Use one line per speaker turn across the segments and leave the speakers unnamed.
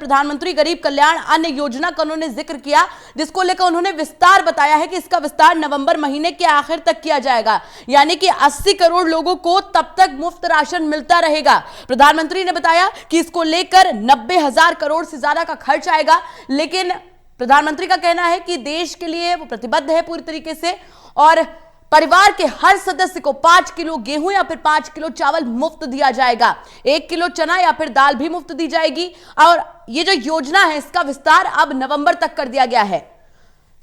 प्रधानमंत्री गरीब कल्याण अन्न योजना का उन्होंने जिक्र किया, जिसको लेकर उन्होंने विस्तार बताया है कि इसका विस्तार नवंबर महीने के आखिर तक किया जाएगा, यानी कि 80 करोड़ लोगों को तब तक मुफ्त राशन मिलता रहेगा। प्रधानमंत्री ने बताया कि इसको लेकर 90,000 करोड़ से ज्यादा का खर्च आएगा, लेकिन प्रधानमंत्री का कहना है कि देश के लिए वो प्रतिबद्ध है पूरी तरीके से, और परिवार के हर सदस्य को 5 किलो गेहूं या फिर 5 किलो चावल मुफ्त दिया जाएगा, 1 किलो चना या फिर दाल भी मुफ्त दी जाएगी। और ये जो योजना है इसका विस्तार अब नवंबर तक कर दिया गया है।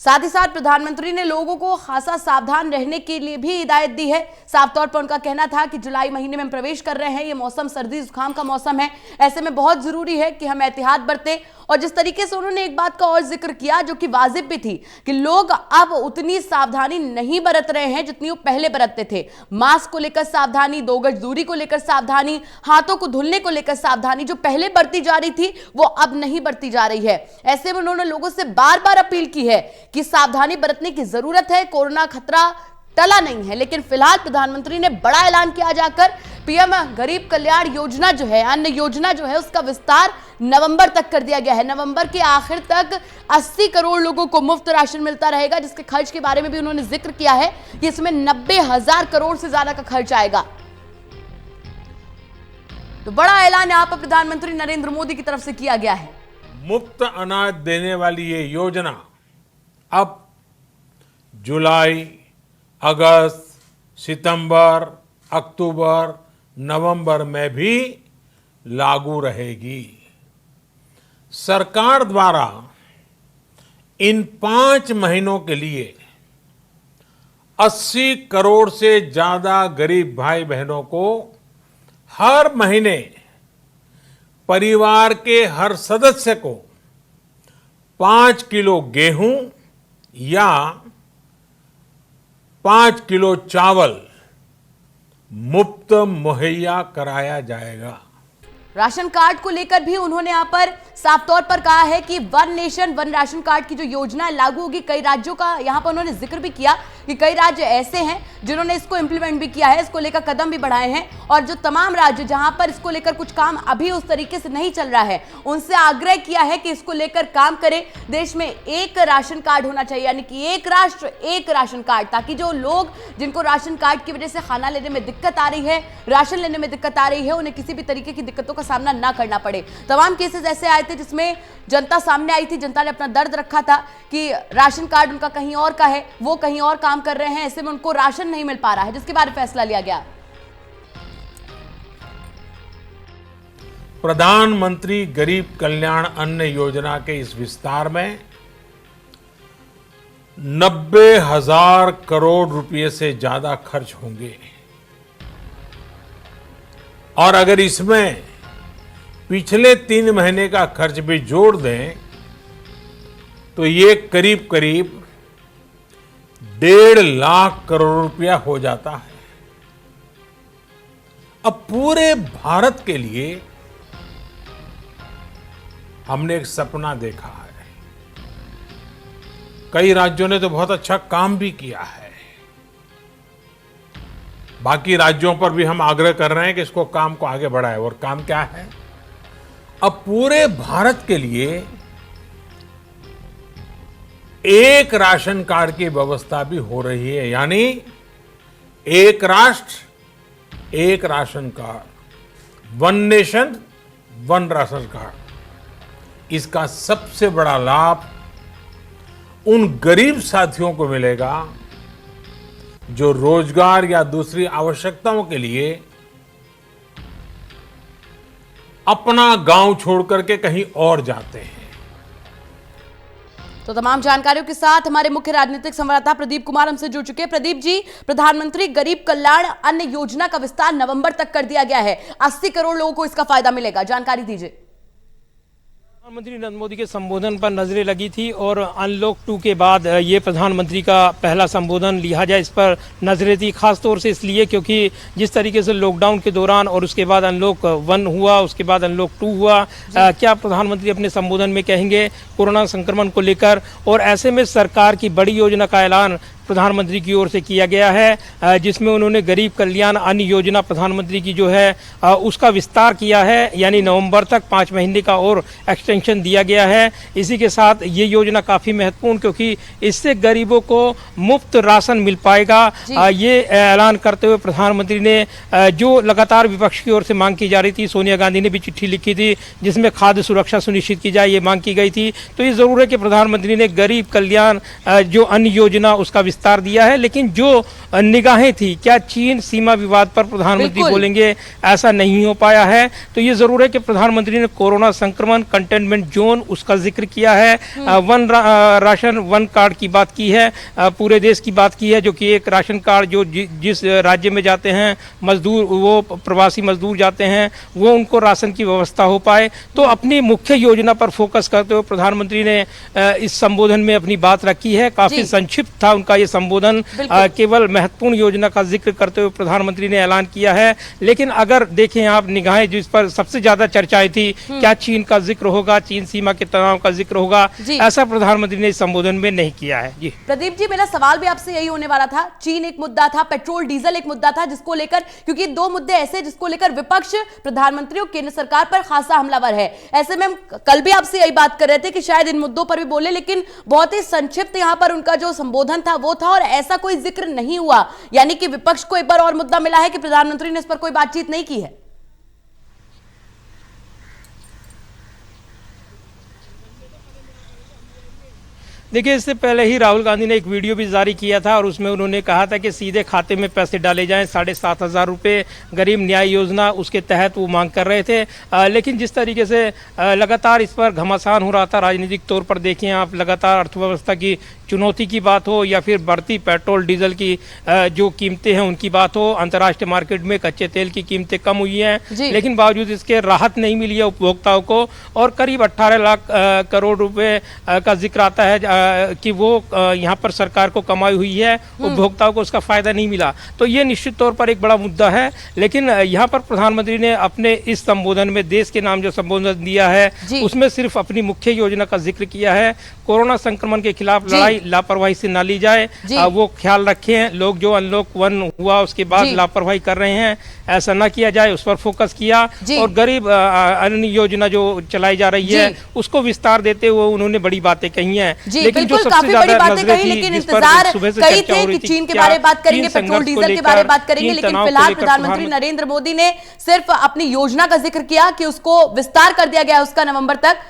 साथ ही साथ प्रधानमंत्री ने लोगों को खासा सावधान रहने के लिए भी हिदायत दी है। साफ तौर पर उनका कहना था कि जुलाई महीने में हम प्रवेश कर रहे हैं, ये मौसम सर्दी जुकाम का मौसम है, ऐसे में बहुत जरूरी है कि हम एहतियात बरतें। और जिस तरीके से उन्होंने एक बात का और जिक्र किया जो कि वाजिब भी थी कि लोग अब उतनी सावधानी नहीं बरत रहे हैं जितनी वो पहले बरतते थे। मास्क को लेकर सावधानी, 2 गज दूरी को लेकर सावधानी, हाथों को धुलने को लेकर सावधानी जो पहले बरती जा रही थी वो अब नहीं बरती जा रही है। ऐसे में उन्होंने लोगों से बार बार अपील की है कि सावधानी बरतने की जरूरत है, कोरोना खतरा टला नहीं है। लेकिन फिलहाल प्रधानमंत्री ने बड़ा ऐलान किया जाकर पीएम गरीब कल्याण योजना जो है, अन्न योजना जो है, उसका विस्तार नवंबर तक कर दिया गया है। नवंबर के आखिर तक 80 करोड़ लोगों को मुफ्त राशन मिलता रहेगा, जिसके खर्च के बारे में भी उन्होंने जिक्र किया है कि इसमें 90,000 करोड़ से ज्यादा का खर्च आएगा। तो बड़ा ऐलान यहां पर प्रधानमंत्री नरेंद्र मोदी की तरफ से किया गया है।
मुफ्त अनाज देने वाली ये योजना अब जुलाई, अगस्त, सितंबर, अक्टूबर, नवंबर में भी लागू रहेगी। सरकार द्वारा इन 5 महीनों के लिए 80 करोड़ से ज्यादा गरीब भाई बहनों को हर महीने परिवार के हर सदस्य को 5 किलो गेहूं या 5 किलो चावल मुफ्त मुहैया कराया जाएगा।
राशन कार्ड को लेकर भी उन्होंने यहां पर साफ तौर पर कहा है कि 1 नेशन 1 राशन कार्ड की जो योजना लागू होगी, कई राज्यों का यहां पर उन्होंने जिक्र भी किया कि कई राज्य ऐसे हैं जिन्होंने इसको इंप्लीमेंट भी किया है, इसको लेकर कदम भी बढ़ाए हैं, और जो तमाम राज्य जहां पर इसको लेकर कुछ काम अभी उस तरीके से नहीं चल रहा है, उनसे आग्रह किया है कि इसको लेकर काम करें। देश में एक राशन कार्ड होना चाहिए, यानी कि एक राष्ट्र एक राशन कार्ड, ताकि जो लोग जिनको राशन कार्ड की वजह से खाना लेने में दिक्कत आ रही है, राशन लेने में दिक्कत आ रही है, उन्हें किसी भी तरीके की दिक्कतों का सामना ना करना पड़े। तमाम केसेस ऐसे आए थे जिसमें जनता सामने आई थी, जनता ने अपना दर्द रखा था कि राशन कार्ड उनका कहीं और का है, वो कहीं और काम कर रहे हैं, ऐसे में उनको राशन नहीं मिल पा रहा है, जिसके बारे में फैसला लिया गया।
प्रधानमंत्री गरीब कल्याण अन्न योजना के इस विस्तार में 90,000 करोड़ रुपए से ज्यादा खर्च होंगे, और अगर इसमें पिछले 3 महीने का खर्च भी जोड़ दें तो ये करीब करीब 1.5 लाख करोड़ रुपया हो जाता है। अब पूरे भारत के लिए हमने एक सपना देखा है। कई राज्यों ने तो बहुत अच्छा काम भी किया है, बाकी राज्यों पर भी हम आग्रह कर रहे हैं कि इसको काम को आगे बढ़ाएं। और काम क्या है? अब पूरे भारत के लिए एक राशन कार्ड की व्यवस्था भी हो रही है, यानी एक राष्ट्र एक ration card, 1 nation 1 ration card. इसका सबसे बड़ा लाभ उन गरीब साथियों को मिलेगा जो रोजगार या दूसरी आवश्यकताओं के लिए अपना गांव छोड़ करके कहीं और जाते हैं।
तो तमाम जानकारियों के साथ हमारे मुख्य राजनीतिक संवाददाता प्रदीप कुमार हमसे जुड़ चुके हैं। प्रदीप जी, प्रधानमंत्री गरीब कल्याण अन्न योजना का विस्तार नवंबर तक कर दिया गया है, 80 करोड़ लोगों को इसका फायदा मिलेगा, जानकारी दीजिए।
प्रधानमंत्री नरेंद्र मोदी के संबोधन पर नजरें लगी थी और अनलॉक 2 के बाद ये प्रधानमंत्री का पहला संबोधन लिया जाए, इस पर नजरें थी, खासतौर से इसलिए क्योंकि जिस तरीके से लॉकडाउन के दौरान और उसके बाद अनलॉक 1 हुआ, उसके बाद अनलॉक 2 हुआ, क्या प्रधानमंत्री अपने संबोधन में कहेंगे कोरोना संक्रमण को लेकर, और ऐसे में सरकार की बड़ी योजना का ऐलान प्रधानमंत्री की ओर से किया गया है, जिसमें उन्होंने गरीब कल्याण अन्न योजना प्रधानमंत्री की जो है उसका विस्तार किया है, यानी नवंबर तक 5 महीने का और एक्सटेंशन दिया गया है। इसी के साथ ये योजना काफ़ी महत्वपूर्ण, क्योंकि इससे गरीबों को मुफ्त राशन मिल पाएगा। ये ऐलान करते हुए प्रधानमंत्री ने जो लगातार विपक्ष की ओर से मांग की जा रही थी, सोनिया गांधी ने भी चिट्ठी लिखी थी जिसमें खाद्य सुरक्षा सुनिश्चित की जाए, ये मांग की गई थी। तो ये ज़रूर है कि प्रधानमंत्री ने गरीब कल्याण जो अन्न योजना उसका विस्तार दिया है, लेकिन जो निगाहें थी, क्या चीन सीमा विवाद पर प्रधानमंत्री बोलेंगे, ऐसा नहीं हो पाया है। तो ये ज़रूर है कि प्रधानमंत्री ने कोरोना संक्रमण कंटेनमेंट जोन उसका जिक्र किया है, वन राशन वन कार्ड की बात की है, पूरे देश की बात की है, जो कि एक राशन कार्ड जो जिस राज्य में जाते हैं मजदूर, वो प्रवासी मजदूर जाते हैं, वो उनको राशन की व्यवस्था हो पाए। तो अपनी मुख्य योजना पर फोकस करते हुए प्रधानमंत्री ने इस संबोधन में अपनी बात रखी है। काफी संक्षिप्त था उनका ये संबोधन, केवल महत्वपूर्ण योजना का जिक्र करते हुए प्रधानमंत्री ने ऐलान किया है। लेकिन अगर देखें आप निगाहें जिस पर सबसे ज्यादा चर्चाएं थी, क्या चीन का जिक्र होगा, चीन सीमा के तनाव का जिक्र होगा, ऐसा प्रधानमंत्री ने इस संबोधन में नहीं किया है। जी
प्रदीप जी, मेरा सवाल भी आपसे यही होने वाला था। चीन एक मुद्दा था, पेट्रोल डीजल एक मुद्दा था, जिसको लेकर, क्योंकि 2 मुद्दे ऐसे जिसको लेकर विपक्ष प्रधानमंत्री और केंद्र सरकार पर खासा हमलावर है। ऐसे में हम कल भी आपसे यही बात कर रहे थे कि शायद इन मुद्दों पर भी बोले, लेकिन बहुत ही संक्षिप्त यहां पर उनका जो संबोधन था वो था और ऐसा कोई जिक्र नहीं हुआ। यानी कि विपक्ष को एक बार और मुद्दा मिला है कि प्रधानमंत्री ने इस पर कोई बातचीत नहीं की है।
देखिए, इससे पहले ही राहुल गांधी ने एक वीडियो भी जारी किया था और उसमें उन्होंने कहा था कि सीधे खाते में पैसे डाले जाएं, 7,500 रुपये गरीब न्याय योजना, उसके तहत वो मांग कर रहे थे। लेकिन जिस तरीके से लगातार इस पर घमासान हो रहा था राजनीतिक तौर पर, देखें आप, लगातार अर्थव्यवस्था की चुनौती की बात हो या फिर बढ़ती पेट्रोल डीजल की जो कीमतें हैं उनकी बात हो, अंतर्राष्ट्रीय मार्केट में कच्चे तेल की कीमतें कम हुई हैं, लेकिन बावजूद इसके राहत नहीं मिली है उपभोक्ताओं को। और करीब 18 लाख करोड़ रुपए का जिक्र आता है कि वो यहाँ पर सरकार को कमाई हुई है, उपभोक्ताओं को उसका फायदा नहीं मिला। तो ये निश्चित तौर पर एक बड़ा मुद्दा है। लेकिन यहाँ पर प्रधानमंत्री ने अपने इस संबोधन में देश के नाम जो संबोधन दिया है उसमें सिर्फ अपनी मुख्य योजना का जिक्र किया है। कोरोना संक्रमण के खिलाफ लड़ाई लापरवाही से ना ली जाए, वो ख्याल रखें। लोग जो अनलॉक 1 हुआ उसके बाद लापरवाही कर रहे हैं, ऐसा ना किया जाए, उस पर फोकस किया। और गरीब अन्न योजना जो चलाई जा रही है उसको विस्तार देते हुए उन्होंने बड़ी बातें कही हैं। लेकिन जो सबसे ज्यादा नजरें थी,
लेकिन इंतजार कई थे कि चीन के बारे में बात करेंगे, पेट्रोल डीजल के बारे में बात करेंगे, लेकिन फिलहाल प्रधानमंत्री नरेंद्र मोदी ने सिर्फ अपनी योजना का जिक्र किया कि उसको विस्तार कर दिया गया उसका नवंबर तक।